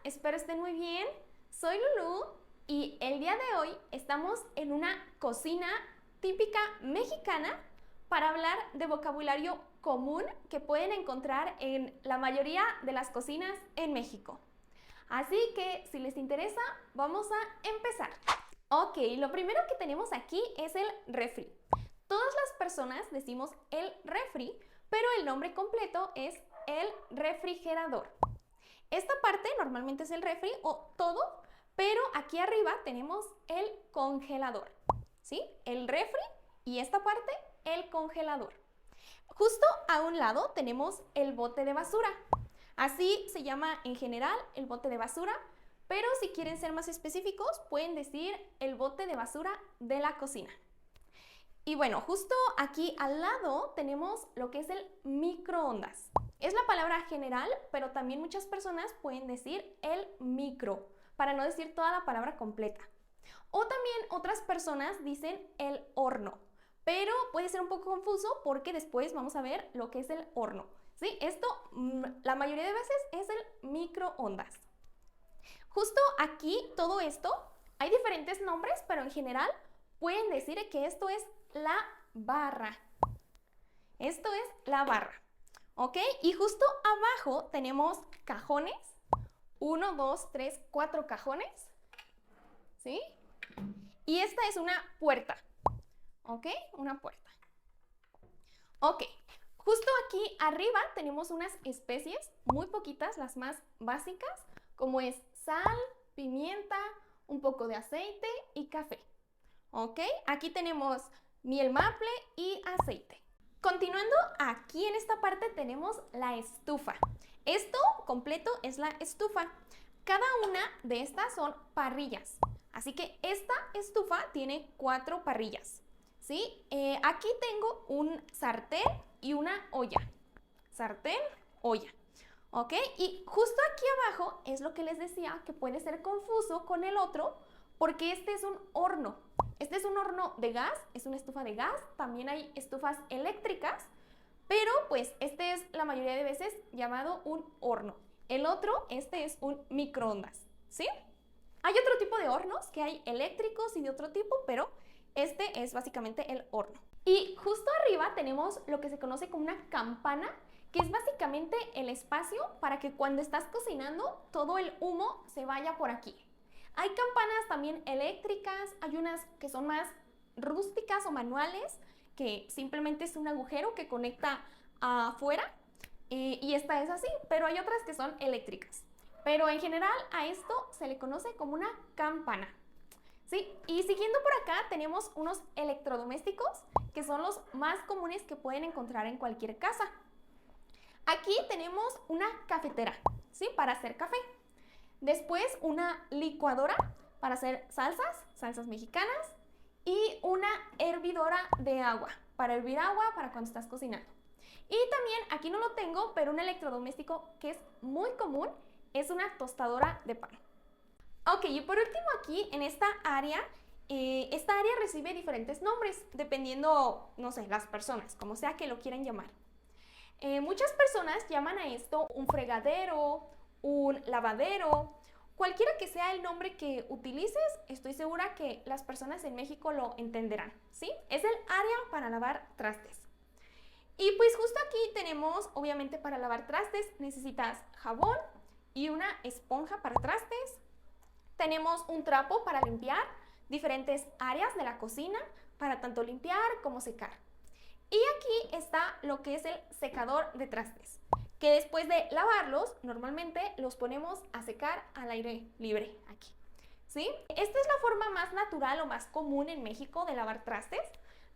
espero estén muy bien. Soy Lulu y el día de hoy estamos en una cocina típica mexicana para hablar de vocabulario común que pueden encontrar en la mayoría de las cocinas en México. Así que si les interesa, vamos a empezar. Ok, lo primero que tenemos aquí es el refri. Todas las personas decimos el refri, pero el nombre completo es el refrigerador. Esta parte normalmente es el refri o todo, pero aquí arriba tenemos el congelador, ¿sí? El refri y esta parte, el congelador. Justo a un lado tenemos el bote de basura. Así se llama en general el bote de basura, pero si quieren ser más específicos, pueden decir el bote de basura de la cocina. Y bueno, justo aquí al lado tenemos lo que es el microondas. Es la palabra general, pero también muchas personas pueden decir el micro, para no decir toda la palabra completa. O también otras personas dicen el horno, pero puede ser un poco confuso porque después vamos a ver lo que es el horno. ¿Sí? Esto la mayoría de veces es el microondas. Justo aquí todo esto, hay diferentes nombres, pero en general pueden decir que esto es la barra. Esto es la barra. ¿Ok? Y justo abajo tenemos cajones. 1, 2, 3, 4 cajones. ¿Sí? Y esta es una puerta. ¿Ok? Una puerta. Ok. Justo aquí arriba tenemos unas especies, muy poquitas, las más básicas, como es sal, pimienta, un poco de aceite y café. ¿Ok? Aquí tenemos miel maple y aceite. Continuando, aquí en esta parte tenemos la estufa. Esto completo es la estufa. Cada una de estas son parrillas. Así que esta estufa tiene 4 parrillas. ¿Sí? Aquí tengo un sartén y una olla. Sartén, olla. ¿Ok? Y justo aquí abajo es lo que les decía que puede ser confuso con el otro porque este es un horno. Este es un horno de gas, es una estufa de gas, también hay estufas eléctricas, pero pues este es la mayoría de veces llamado un horno. El otro, este es un microondas, ¿sí? Hay otro tipo de hornos que hay eléctricos y de otro tipo, pero este es básicamente el horno. Y justo arriba tenemos lo que se conoce como una campana, que es básicamente el espacio para que cuando estás cocinando todo el humo se vaya por aquí. Hay campanas también eléctricas, hay unas que son más rústicas o manuales, que simplemente es un agujero que conecta afuera y esta es así, pero hay otras que son eléctricas. Pero en general a esto se le conoce como una campana. ¿Sí? Y siguiendo por acá tenemos unos electrodomésticos que son los más comunes que pueden encontrar en cualquier casa. Aquí tenemos una cafetera, ¿sí? Para hacer café. Después una licuadora para hacer salsas mexicanas y una hervidora de agua, para hervir agua para cuando estás cocinando. Y también, aquí no lo tengo, pero un electrodoméstico que es muy común es una tostadora de pan. Ok, y por último aquí en esta área recibe diferentes nombres dependiendo, no sé, las personas, como sea que lo quieran llamar. Muchas personas llaman a esto un fregadero, un lavadero, cualquiera que sea el nombre que utilices, estoy segura que las personas en México lo entenderán, ¿sí? Es el área para lavar trastes. Y pues justo aquí tenemos, obviamente para lavar trastes necesitas jabón y una esponja para trastes. Tenemos un trapo para limpiar diferentes áreas de la cocina para tanto limpiar como secar. Y aquí está lo que es el secador de trastes, que después de lavarlos, normalmente los ponemos a secar al aire libre aquí, ¿sí? Esta es la forma más natural o más común en México de lavar trastes.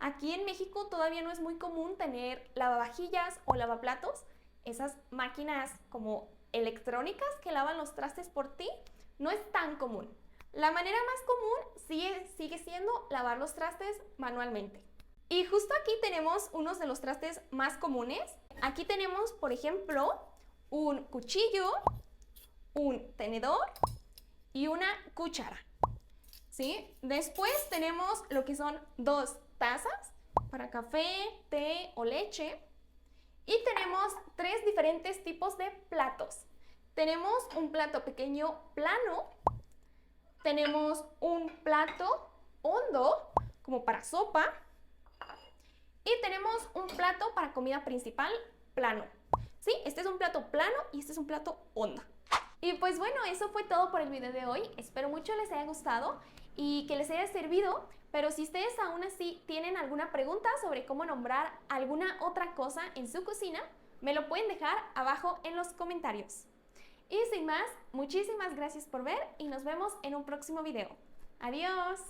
Aquí en México todavía no es muy común tener lavavajillas o lavaplatos, esas máquinas como electrónicas que lavan los trastes por ti, no es tan común. La manera más común sigue siendo lavar los trastes manualmente. Y justo aquí tenemos unos de los trastes más comunes. Aquí tenemos, por ejemplo, un cuchillo, un tenedor y una cuchara. ¿Sí? Después tenemos lo que son 2 tazas para café, té o leche. Y tenemos 3 diferentes tipos de platos. Tenemos un plato pequeño plano, tenemos un plato hondo, como para sopa, y tenemos un plato para comida principal plano. Sí, este es un plato plano y este es un plato hondo. Y pues bueno, eso fue todo por el video de hoy. Espero mucho les haya gustado y que les haya servido. Pero si ustedes aún así tienen alguna pregunta sobre cómo nombrar alguna otra cosa en su cocina, me lo pueden dejar abajo en los comentarios. Y sin más, muchísimas gracias por ver y nos vemos en un próximo video. ¡Adiós!